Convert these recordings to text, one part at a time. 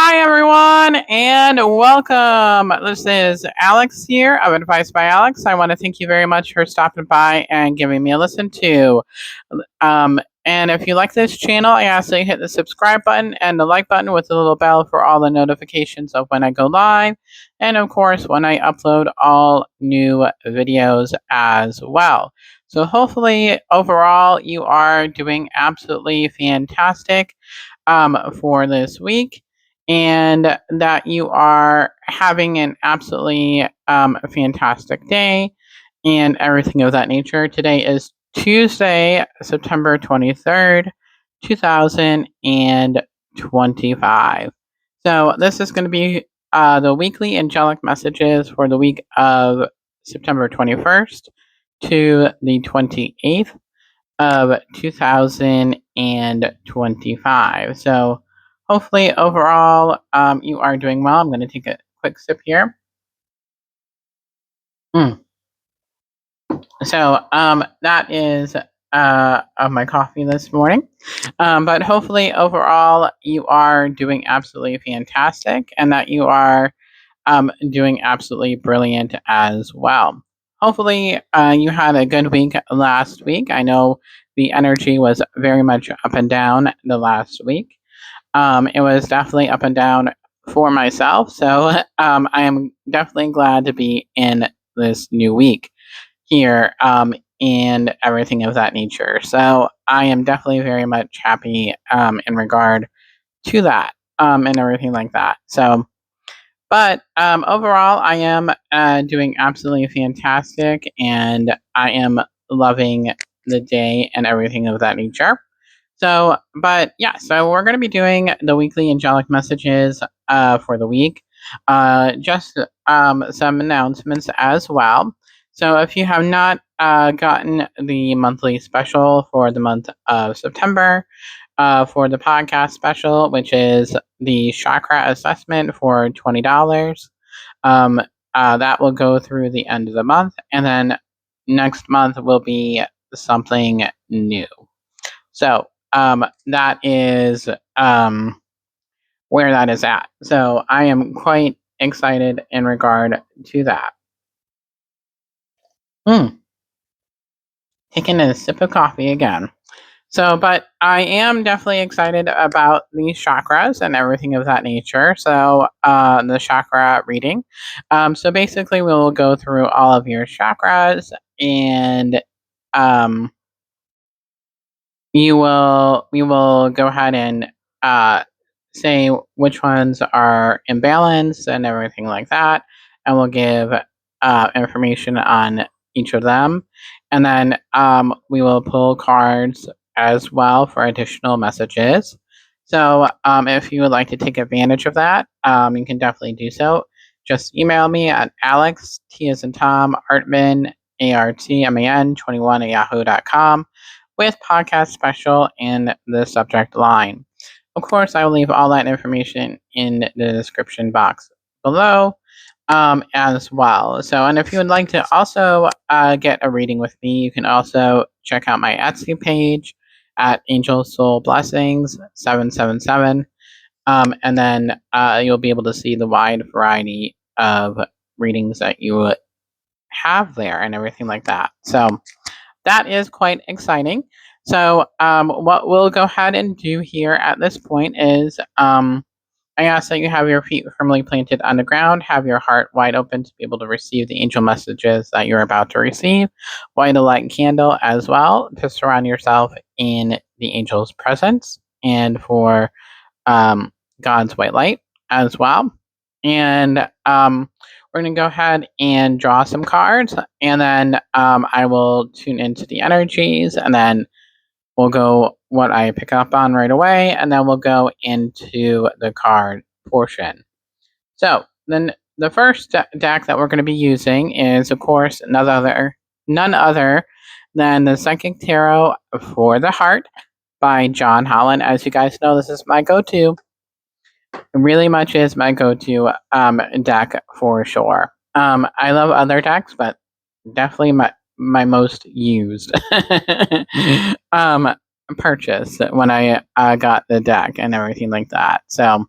Hi, everyone, and welcome. This is Alex here of Advice by Alex. I want to thank you very much for stopping by and giving me a listen to. And if you like this channel, I ask that you hit the subscribe button and the like button with the little bell for all the notifications of when I go live, and of course, when I upload all new videos as well. So, hopefully, overall, you are doing absolutely fantastic for this week and that you are having an absolutely fantastic day and everything of that nature. Today is Tuesday, September 23rd, 2025. So, this is going to be the weekly angelic messages for the week of September 21st to the 28th of 2025. So, hopefully, overall, you are doing well. I'm going to take a quick sip here. So, that is of my coffee this morning. But hopefully, overall, you are doing absolutely fantastic and that you are doing absolutely brilliant as well. Hopefully, you had a good week last week. I know the energy was very much up and down the last week. It was definitely up and down for myself. So I am definitely glad to be in this new week here and everything of that nature. So I am definitely very much happy in regard to that and everything like that. So, but overall, I am doing absolutely fantastic and I am loving the day and everything of that nature. So, but yeah, so we're going to be doing the weekly angelic messages for the week. Just some announcements as well. So, if you have not gotten the monthly special for the month of September, for the podcast special, which is the chakra assessment for $20, um, that will go through the end of the month. And then next month will be something new. So that is where that is at. So I am quite excited in regard to that. Taking a sip of coffee again. So, but I am definitely excited about these chakras and everything of that nature. So, the chakra reading. So basically, we will go through all of your chakras, and um, we will go ahead and say which ones are imbalanced and everything like that, and we'll give information on each of them, and then we will pull cards as well for additional messages. So if you would like to take advantage of that, you can definitely do so. Just email me at Alex, T as in Tom, Artman, ARTMAN 21 at yahoo.com with podcast special in the subject line. Of course, I will leave all that information in the description box below as well. So, and if you would like to also get a reading with me, you can also check out my Etsy page at Angel Soul Blessings 777. And then you'll be able to see the wide variety of readings that you have there and everything like that. So, that is quite exciting. So, what we'll go ahead and do here at this point is I ask that you have your feet firmly planted on the ground, have your heart wide open to be able to receive the angel messages that you're about to receive. Light a light candle as well to surround yourself in the angel's presence and for God's white light as well. And we're going to go ahead and draw some cards, and then I will tune into the energies, and then we'll go what I pick up on right away, and then we'll go into the card portion. So then the first deck that we're going to be using is, of course, none other than the Psychic Tarot for the Heart by John Holland. As you guys know, this is my go-to. It really much is my go-to deck for sure. I love other decks, but definitely my most used purchase when I got the deck and everything like that. So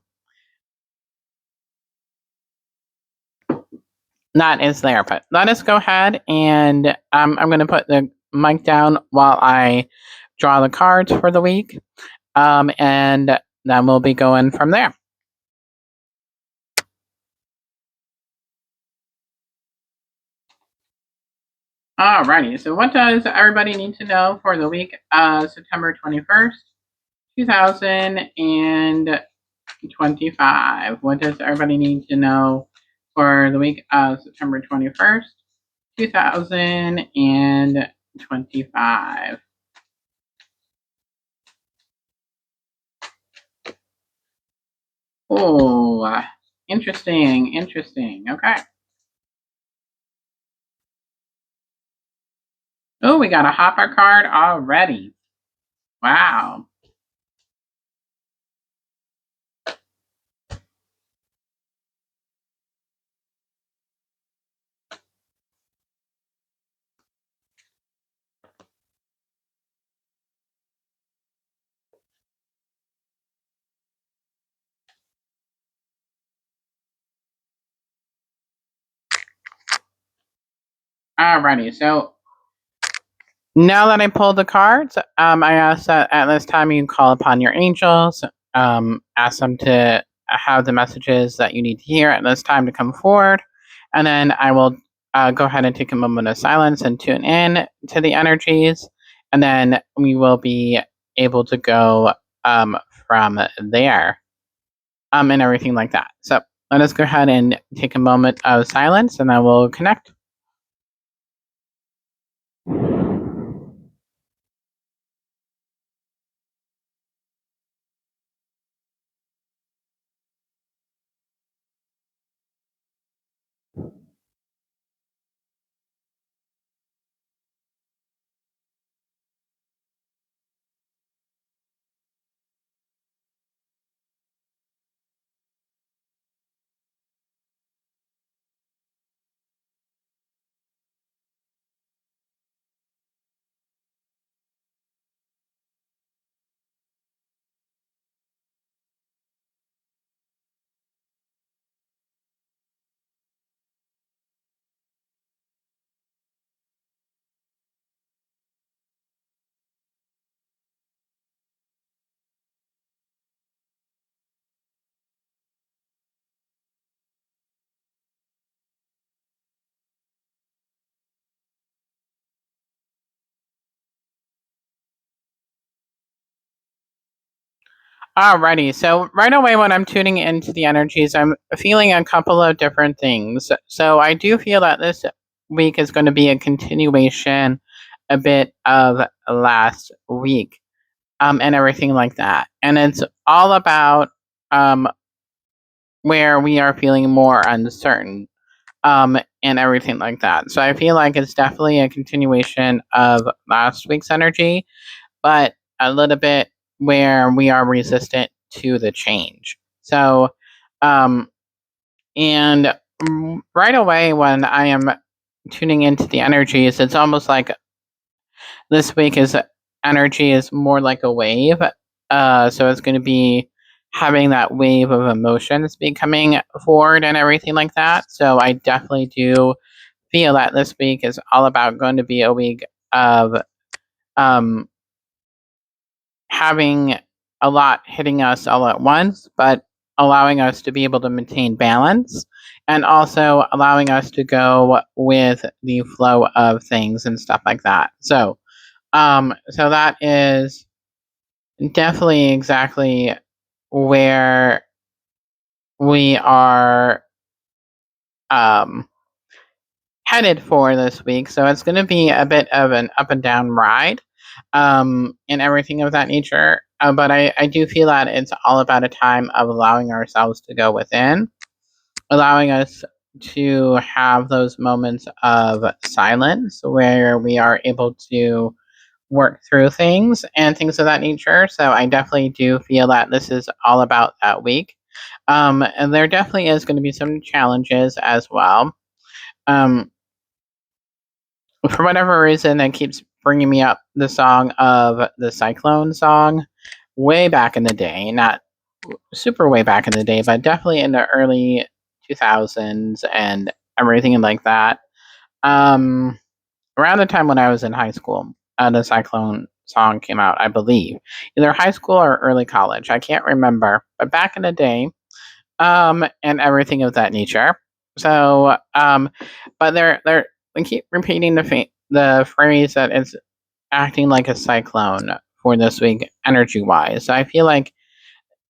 That is there, but let us go ahead and I'm going to put the mic down while I draw the cards for the week, and then we'll be going from there. Alrighty, so what does everybody need to know for the week September 21st, 2025? What does everybody need to know for the week of September 21st, 2025? Oh, interesting. Okay. Oh, we got a hopper card already. Wow. Alrighty, so now that I pulled the cards, I ask that at this time you call upon your angels, ask them to have the messages that you need to hear at this time to come forward, and then I will go ahead and take a moment of silence and tune in to the energies, and then we will be able to go from there, and everything like that. So let us go ahead and take a moment of silence, and then we'll connect. Alrighty, so right away when I'm tuning into the energies, I'm feeling a couple of different things. So I do feel that this week is going to be a continuation a bit of last week, and everything like that. And it's all about where we are feeling more uncertain, and everything like that. So I feel like it's definitely a continuation of last week's energy, but a little bit where we are resistant to the change. So, um, and right away when I am tuning into the energies, it's almost like this week is energy is more like a wave. So it's going to be having that wave of emotions be coming forward and everything like that. So I definitely do feel that this week is all about going to be a week of um, having a lot hitting us all at once, but allowing us to be able to maintain balance and also allowing us to go with the flow of things and stuff like that. So that is definitely exactly where we are um, headed for this week. So it's going to be a bit of an up and down ride, and everything of that nature. But I do feel that it's all about a time of allowing ourselves to go within, allowing us to have those moments of silence where we are able to work through things and things of that nature. So I definitely do feel that this is all about that week. And there definitely is going to be some challenges as well. Um, for whatever reason, that keeps bringing me up the song of the Cyclone song way back in the day. Not super way back in the day, but definitely in the early 2000s and everything like that. Um, Around the time when I was in high school, the Cyclone song came out, I believe. Either high school or early college. I can't remember. But back in the day, and everything of that nature. So, but they keep repeating the phrase that it's acting like a cyclone for this week, energy wise. So I feel like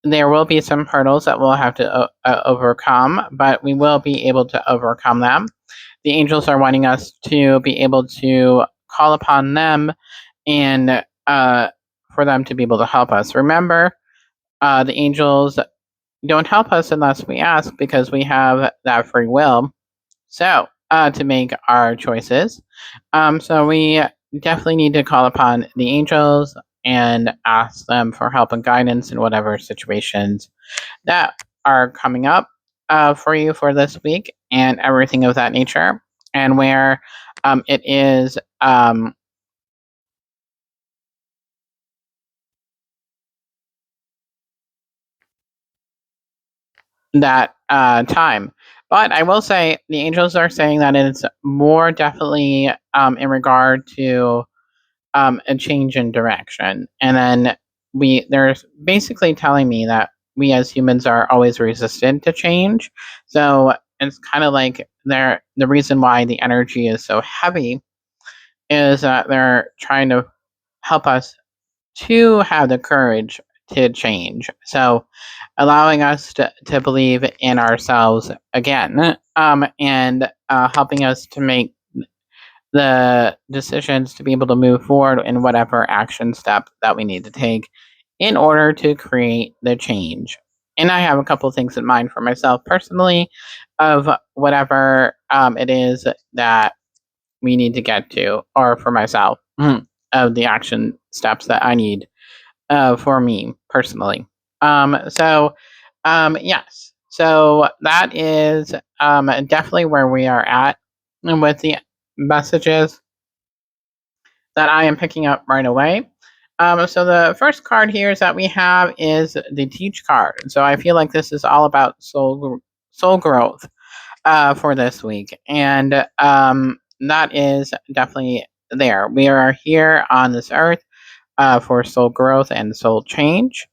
there will be some hurdles that we'll have to overcome, but we will be able to overcome them. The angels are wanting us to be able to call upon them and for them to be able to help us. Remember, the angels don't help us unless we ask because we have that free will. So, to make our choices. So we definitely need to call upon the angels and ask them for help and guidance in whatever situations that are coming up for you for this week and everything of that nature. And where it is that time. But I will say the angels are saying that it's more definitely in regard to a change in direction. And then they're basically telling me that we as humans are always resistant to change. So it's kind of like the reason why the energy is so heavy is that they're trying to help us to have the courage to change. So allowing us to believe in ourselves again, and helping us to make the decisions to be able to move forward in whatever action step that we need to take in order to create the change. And I have a couple things in mind for myself personally of whatever it is that we need to get to, or for myself, of the action steps that I need for me personally. Yes. So that is definitely where we are at with the messages that I am picking up right away. So the first card here is that we have is the Teach card. So I feel like this is all about soul growth for this week, and that is definitely there. We are here on this earth for soul growth and soul change,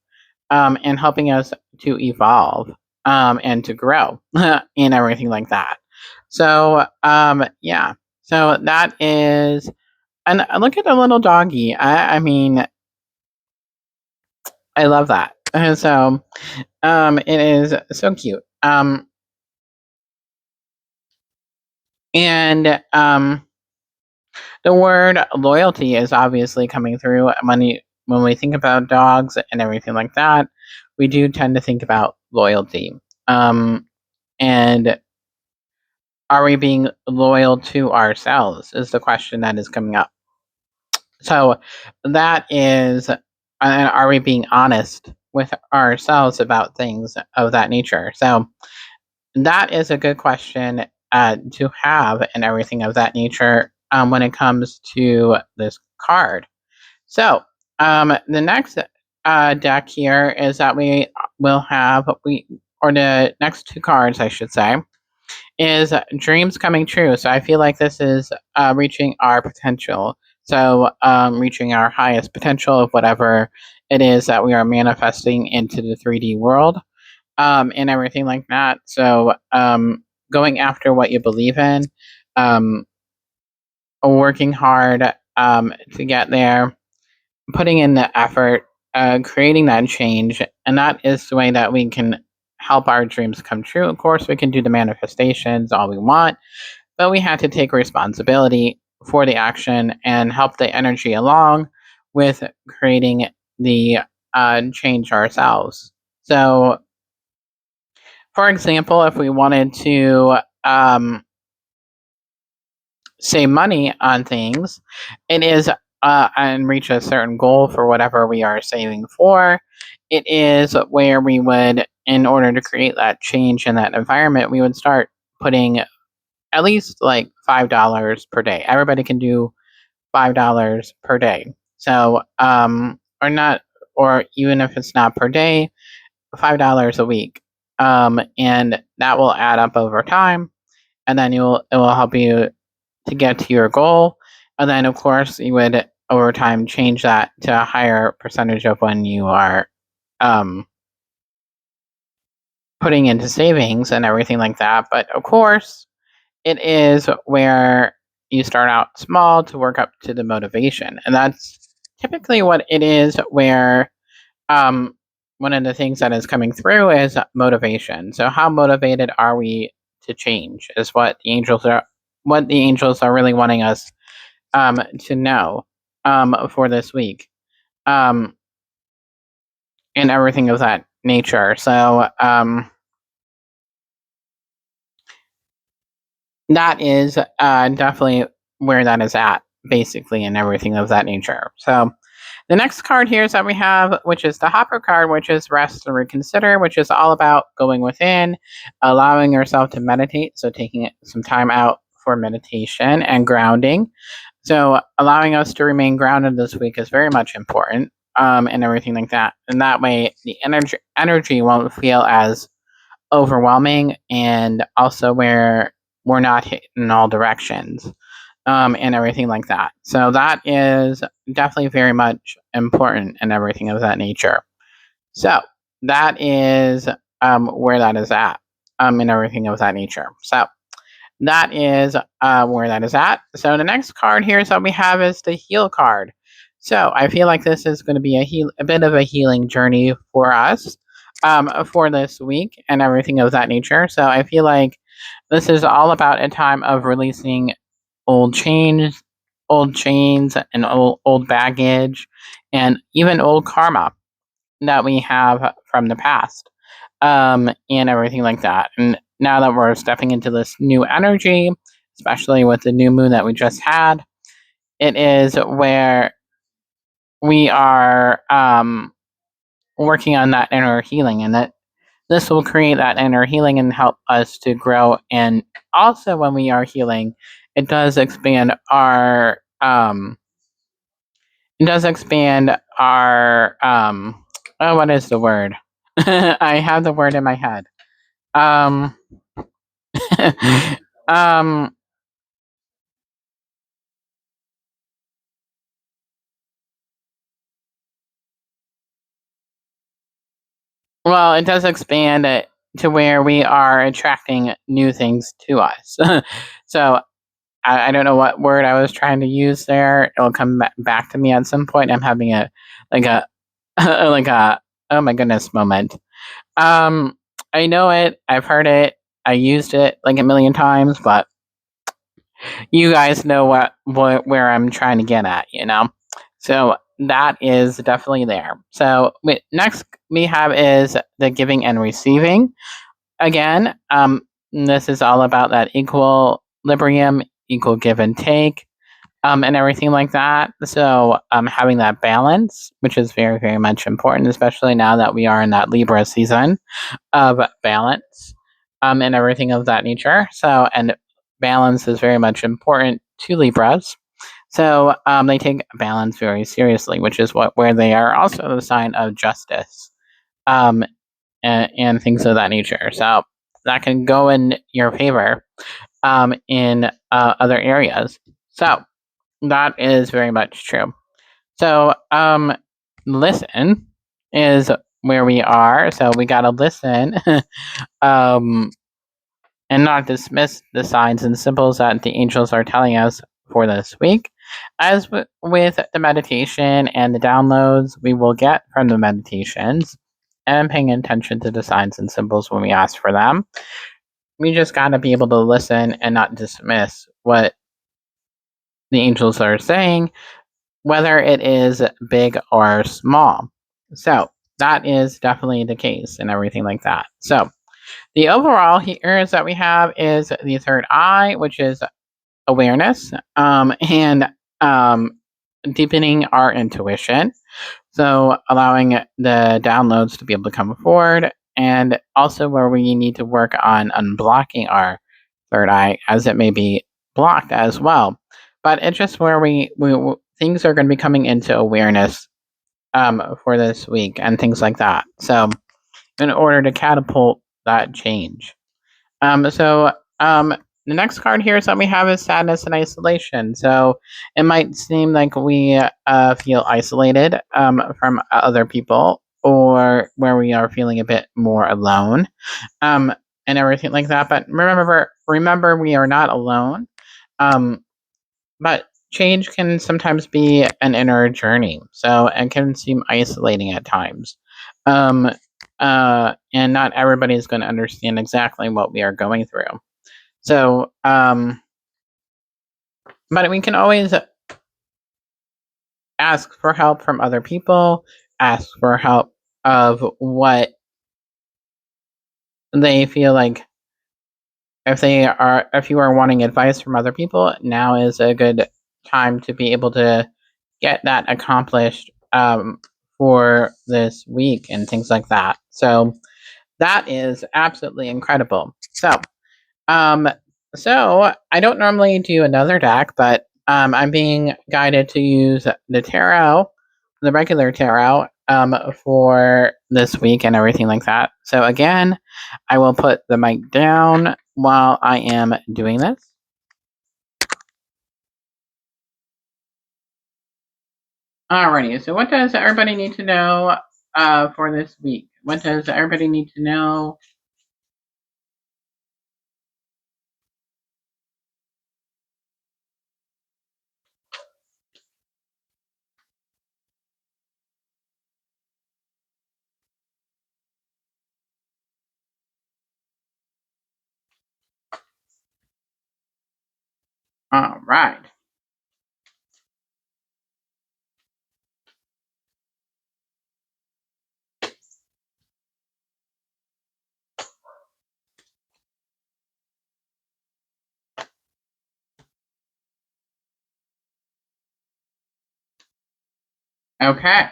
and helping us to evolve and to grow and everything like that. So yeah, so that is, and look at the little doggy. I mean, I love that. So it is so cute. And the word loyalty is obviously coming through when we think about dogs and everything like that. We do tend to think about loyalty. And are we being loyal to ourselves? Is the question that is coming up. So that is, are we being honest with ourselves about things of that nature? So that is a good question to have and everything of that nature when it comes to this card. So the next deck here is that we will have or the next two cards, I should say, is dreams coming true. So I feel like this is reaching our potential. So reaching our highest potential of whatever it is that we are manifesting into the 3D world, and everything like that. So going after what you believe in, um, working hard to get there, putting in the effort, creating that change, and that is the way that we can help our dreams come true. Of course, we can do the manifestations all we want, but we had to take responsibility for the action and help the energy along with creating the change ourselves. So, for example, if we wanted to save money on things, it is and reach a certain goal for whatever we are saving for. It is where we would, in order to create that change in that environment, we would start putting at least like $5 per day. Everybody can do $5 per day. So, or not, or even if it's not per day, $5 a week. And that will add up over time. and then it will help you to get to your goal. And then, of course, you would over time change that to a higher percentage of when you are um, putting into savings and everything like that. But of course, it is where you start out small to work up to the motivation. And that's typically what it is, where um, one of the things that is coming through is motivation. So, how motivated are we to change is what the angels are really wanting us to know for this week, um, and everything of that nature. So, that is definitely where that is at, basically, and everything of that nature. So, the next card here is that we have, which is the Hopper card, which is Rest and Reconsider, which is all about going within, allowing yourself to meditate. So, taking some time out for meditation and grounding. So, allowing us to remain grounded this week is very much important, and everything like that. And that way, the energy won't feel as overwhelming, and also where we're not hit in all directions, and everything like that. So that is definitely very much important and everything of that nature. So that is where that is at, and everything of that nature. So that is where that is at. So the next card here that we have is the Heal card. So I feel like this is going to be a bit of a healing journey for us for this week and everything of that nature. So I feel like this is all about a time of releasing old chains, and old baggage, and even old karma that we have from the past, and everything like that. And now that we're stepping into this new energy, especially with the new moon that we just had, it is where we are working on that inner healing, and that this will create that inner healing and help us to grow. And also, when we are healing, it does expand our oh, what is the word? I have the word in my head. Um, um, well, it does expand it to where we are attracting new things to us. So I don't know what word I was trying to use there. It'll come back to me at some point. I'm having like a like a oh my goodness moment. Um, I know it. I've heard it. I used it like a million times, but you guys know what where I'm trying to get at, you know. So that is definitely there. So next we have is the giving and receiving. Again, this is all about that equilibrium, equal give and take, and everything like that. So having that balance, which is very, very much important, especially now that we are in that Libra season of balance, and everything of that nature. So, and balance is very much important to Libras. So they take balance very seriously, which is where they are also the sign of justice, um, and things of that nature. So that can go in your favor in other areas. So that is very much true. So listen is where we are. So we gotta listen, um, and not dismiss the signs and symbols that the angels are telling us for this week. As with the meditation and the downloads we will get from the meditations, and paying attention to the signs and symbols when we ask for them, we just got to be able to listen and not dismiss what the angels are saying, whether it is big or small. So that is definitely the case and everything like that. So the overall here is that we have is the third eye, which is awareness, and deepening our intuition. So allowing the downloads to be able to come forward, and also where we need to work on unblocking our third eye as it may be blocked as well. But it's just where we things are going to be coming into awareness for this week and things like that. So in order to catapult that change. So the next card here is that we have is sadness and isolation. So it might seem like we feel isolated from other people, or where we are feeling a bit more alone, um, and everything like that. But remember, we are not alone. Um, but change can sometimes be an inner journey, so it can seem isolating at times. Um, and not everybody is going to understand exactly what we are going through. So, but we can always ask for help from other people, ask for help of what they feel like. If you are wanting advice from other people, now is a good time to be able to get that accomplished for this week and things like that. So that is absolutely incredible. Um, so I don't normally do another deck, but I'm being guided to use the tarot, the regular tarot, for this week and everything like that. So again, I will put the mic down while I am doing this. Alrighty, so what does everybody need to know for this week? What does everybody need to know? All right. Okay.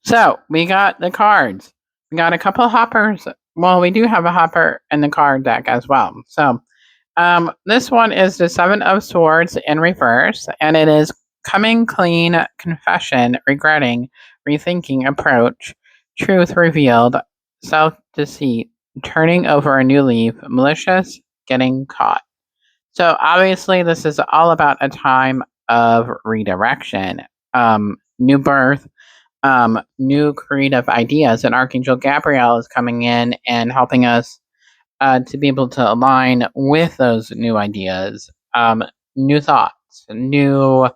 So we got the cards. We got a couple hoppers. Well, we do have a hopper in the card deck as well. So this one is the Seven of Swords in reverse, and it is coming clean, confession, regretting, rethinking, approach, truth revealed, self deceit, turning over a new leaf, malicious, getting caught. So obviously, this is all about a time of redirection, new birth, new creative ideas, and Archangel Gabriel is coming in and helping us to be able to align with those new ideas, new thoughts, new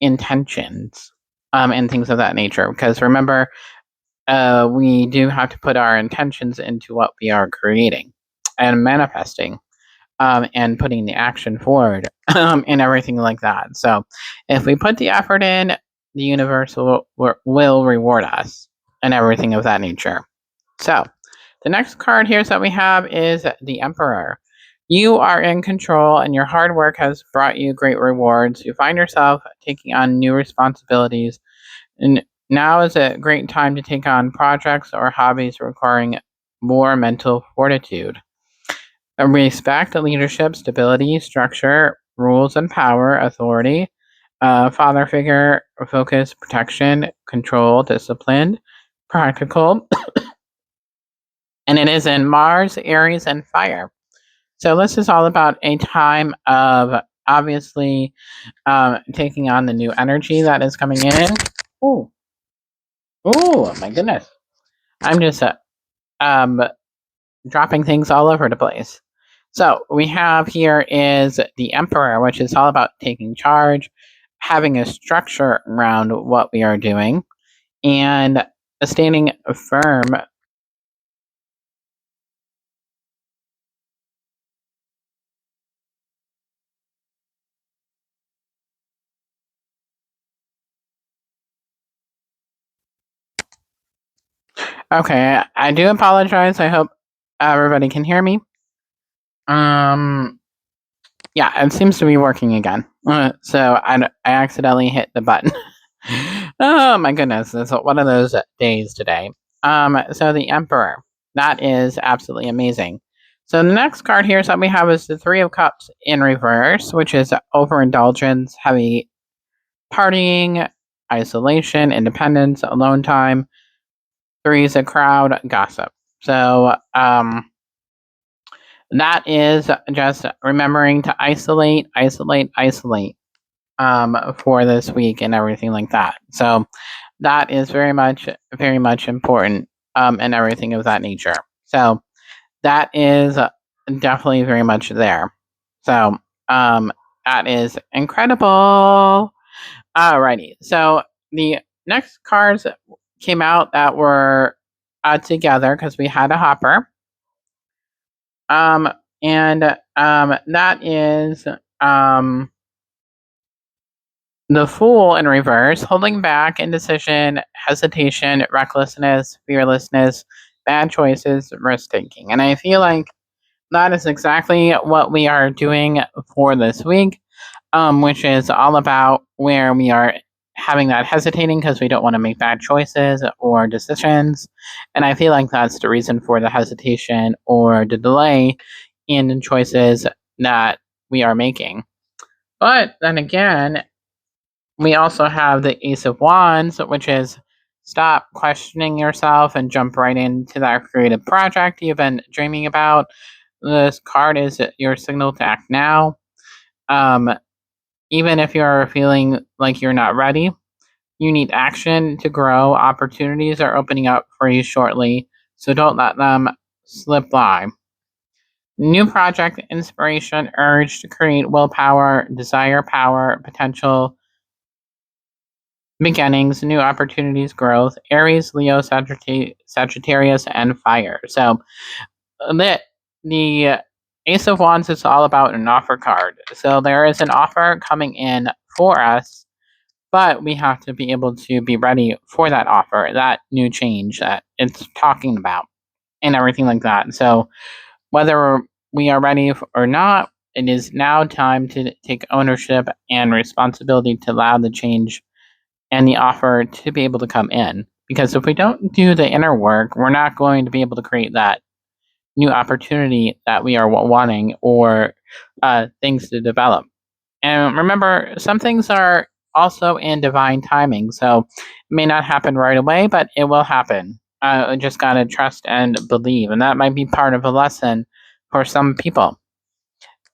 intentions, and things of that nature. Because remember, we do have to put our intentions into what we are creating and manifesting. And putting the action forward and everything like that. So, if we put the effort in, the universe will reward us and everything of that nature. So, the next card here that we have is the Emperor. You are in control, and your hard work has brought you great rewards. You find yourself taking on new responsibilities, and now is a great time to take on projects or hobbies requiring more mental fortitude. Respect, leadership, stability, structure, rules and power, authority, father figure, focus, protection, control, discipline, practical, and it is in Mars, Aries, and fire. So this is all about a time of obviously taking on the new energy that is coming in. Oh, oh my goodness! I'm just um, dropping things all over the place. So we have here is the Emperor, which is all about taking charge, having a structure around what we are doing, and standing firm. Okay, I do apologize. I hope everybody can hear me. Um, yeah, it seems to be working again. So I accidentally hit the button. Oh my goodness, it's one of those days today. So the Emperor, that is absolutely amazing. So the next card here that we have is the Three of Cups in reverse, which is overindulgence, heavy partying, isolation, independence, alone time. Three is a crowd, gossip. So That is just remembering to isolate, isolate, isolate for this week and everything like that. So that is very much important and everything of that nature. So that is definitely very much there. So um, that is incredible. Alrighty. So the next cards came out that were together because we had a hopper. Um, and that is um, the Fool in reverse, holding back, indecision, hesitation, recklessness, fearlessness, bad choices, risk taking. And I feel like that is exactly what we are doing for this week, which is all about where we are having that hesitating because we don't want to make bad choices or decisions. And I feel like that's the reason for the hesitation or the delay in choices that we are making. But then again, we also have the Ace of Wands, which is stop questioning yourself and jump right into that creative project you've been dreaming about. This card is your signal to act now. Um, Even if you're feeling like you're not ready, you need action to grow. Opportunities are opening up for you shortly, so don't let them slip by. New project inspiration, urge to create willpower, desire power, potential beginnings, new opportunities, growth. Aries, Leo, Sagittarius, and fire. So the Ace of Wands is all about an offer card. So there is an offer coming in for us, but we have to be able to be ready for that offer, that new change that it's talking about, and everything like that. So whether we are ready or not, it is now time to take ownership and responsibility to allow the change and the offer to be able to come in. Because if we don't do the inner work, we're not going to be able to create that new opportunity that we are wanting or things to develop. And remember, some things are also in divine timing. So it may not happen right away, but it will happen. Just got to trust and believe. And that might be part of a lesson for some people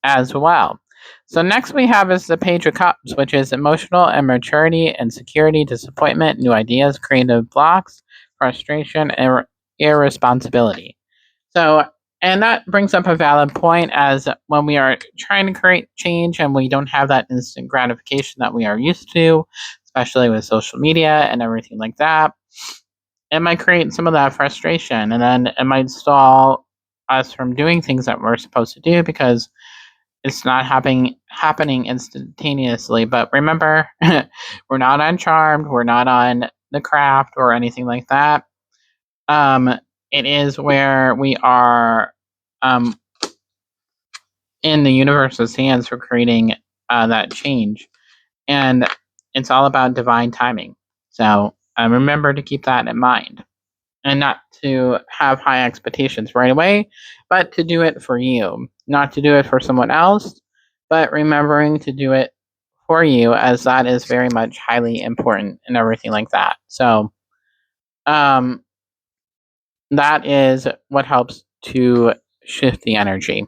as well. So next we have is the Page of Cups, which is emotional immaturity, insecurity, disappointment, new ideas, creative blocks, frustration, and irresponsibility. So, and that brings up a valid point as when we are trying to create change and we don't have that instant gratification that we are used to, especially with social media and everything like that, it might create some of that frustration and then it might stall us from doing things that we're supposed to do because it's not happening instantaneously. But remember, we're not on Charmed, we're not on The Craft or anything like that. Um, it is where we are um, in the universe's hands for creating that change, and it's all about divine timing. So remember to keep that in mind, and not to have high expectations right away, but to do it for you, not to do it for someone else, but remembering to do it for you, as that is very much highly important and everything like that. So um, that is what helps to shift the energy.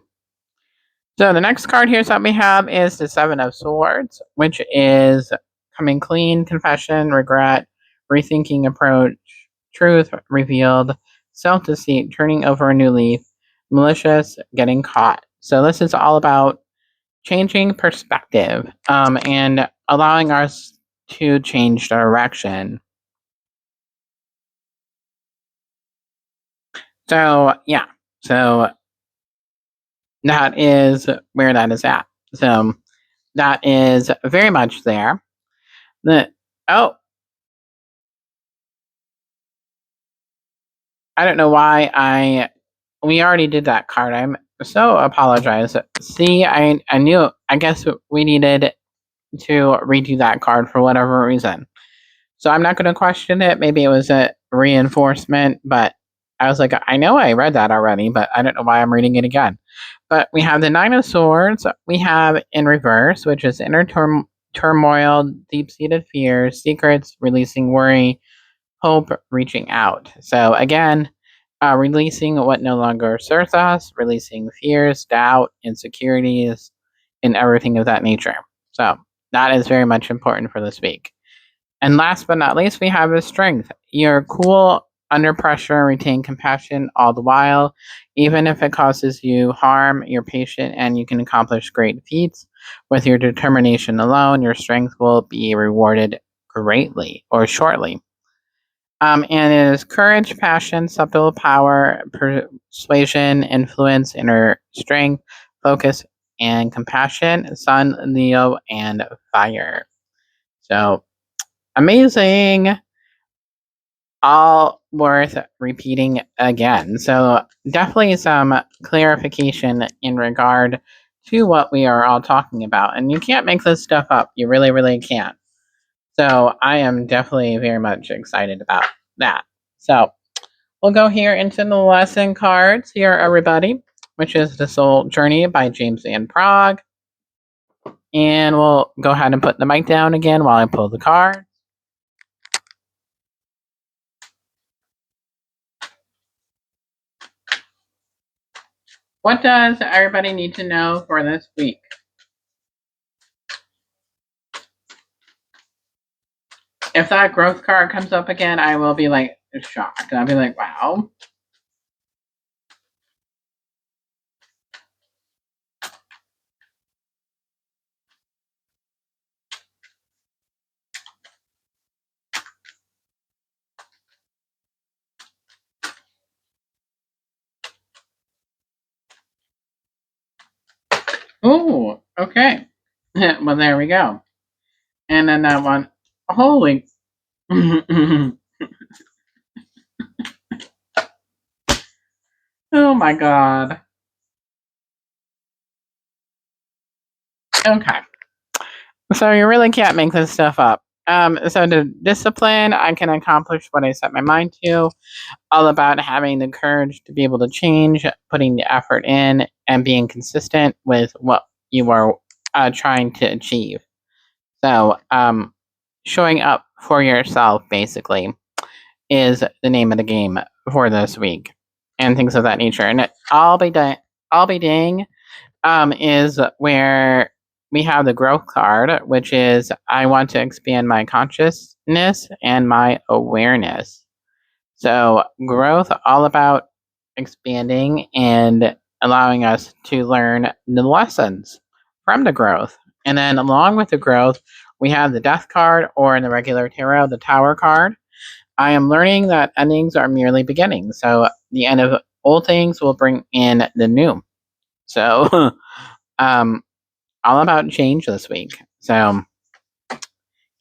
So the next card here that we have is the Seven of Swords, which is coming clean, confession, regret, rethinking approach, truth revealed, self-deceit, turning over a new leaf, malicious, getting caught. So this is all about changing perspective and allowing us to change direction. So yeah, so that is where that is at. So that is very much there. The oh, I don't know why I we already did that card. I'm so apologize. See, I knew. I guess we needed to redo that card for whatever reason. So I'm not going to question it. Maybe it was a reinforcement, but I was like, I know I read that already, but I don't know why I'm reading it again. But we have the Nine of Swords. We have in reverse, which is inner turmoil, deep seated fears, secrets, releasing worry, hope, reaching out. So again, releasing what no longer serves us, releasing fears, doubt, insecurities, and everything of that nature. So that is very much important for this week. And last but not least, we have the strength. You're cool under pressure, retain compassion all the while. Even if it causes you harm, you're patient and you can accomplish great feats. With your determination alone, your strength will be rewarded greatly or shortly. And it is courage, passion, subtle power, persuasion, influence, inner strength, focus, and compassion. Sun, Leo, and fire. So amazing. All worth repeating again. So definitely some clarification in regard to what we are all talking about. And you can't make this stuff up. You really, really can't. So I am definitely very much excited about that. So we'll go here into the lesson cards here, everybody, which is The Soul Journey by James Van Prague. And we'll go ahead and put the mic down again while I pull the card. What does everybody need to know for this week? If that growth card comes up again, I will be like shocked. I'll be like, wow. Ooh, okay. Well, there we go. And then that one, holy. Oh my god. Okay. So you really can't make this stuff up. So the discipline, I can accomplish what I set my mind to. All about having the courage to be able to change, putting the effort in, and being consistent with what you are trying to achieve. So, showing up for yourself basically is the name of the game for this week, and things of that nature. And I'll be dang is where we have the growth card, which is I want to expand my consciousness and my awareness. So growth all about expanding and allowing us to learn the lessons from the growth. And then along with the growth, we have the death card, or in the regular tarot, the tower card. I am learning that endings are merely beginnings. So the end of old things will bring in the new. So all about change this week. So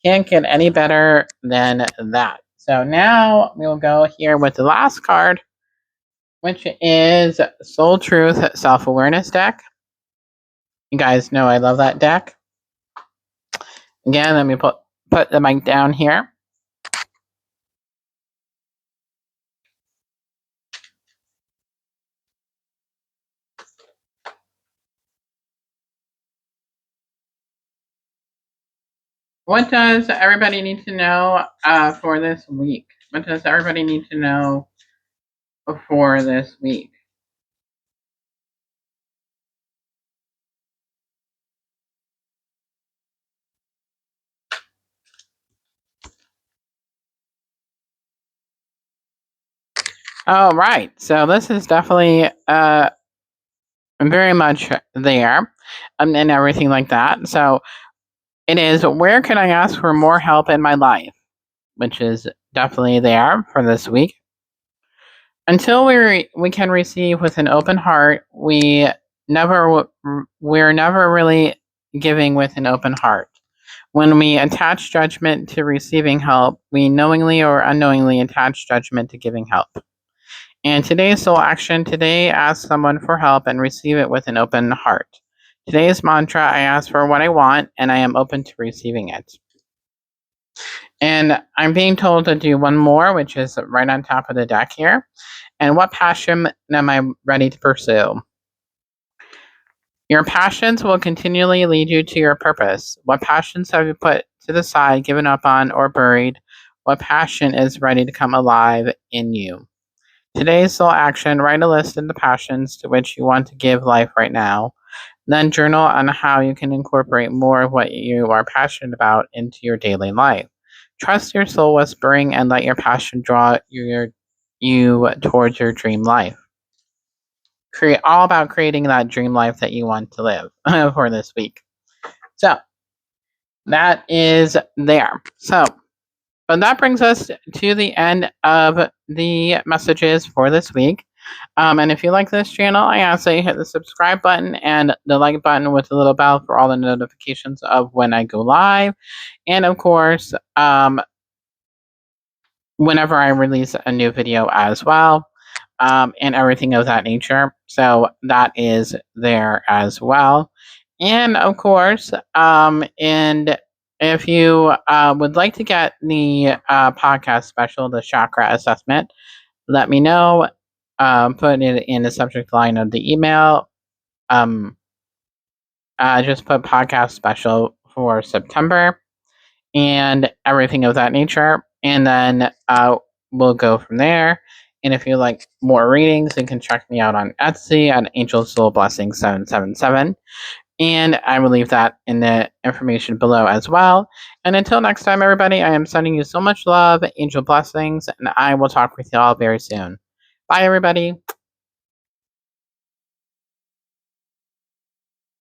can't get any better than that. So now we'll go here with the last card, which is Soul Truth Self Awareness deck. You guys know I love that deck. Again, let me put the mic down here. What does everybody need to know for this week? What does everybody need to know for this week? Oh, right. So this is definitely very much there and everything like that. So it is, where can I ask for more help in my life? Which is definitely there for this week. Until we can receive with an open heart, we're never really giving with an open heart. When we attach judgment to receiving help, we knowingly or unknowingly attach judgment to giving help. And today's soul action, today ask someone for help and receive it with an open heart. Today's mantra, I ask for what I want and I am open to receiving it. And I'm being told to do one more, which is right on top of the deck here. And what passion am I ready to pursue? Your passions will continually lead you to your purpose. What passions have you put to the side, given up on, or buried? What passion is ready to come alive in you? Today's soul action: write a list of the passions to which you want to give life right now. Then journal on how you can incorporate more of what you are passionate about into your daily life. Trust your soul whispering and let your passion draw you towards your dream life. Create all about creating that dream life that you want to live for this week. So that is there. So, but that brings us to the end of the messages for this week. And if you like this channel, I ask that you hit the subscribe button and the like button with the little bell for all the notifications of when I go live. And of course, whenever I release a new video as well, and everything of that nature. So that is there as well. And of course, and if you would like to get the podcast special, the chakra assessment, let me know. Put it in the subject line of the email. Just put podcast special for September and everything of that nature. And then we'll go from there. And if you like more readings, you can check me out on Etsy at Angel Soul Blessing 777. And I will leave that in the information below as well. And until next time, everybody, I am sending you so much love, angel blessings, and I will talk with you all very soon. Bye, everybody.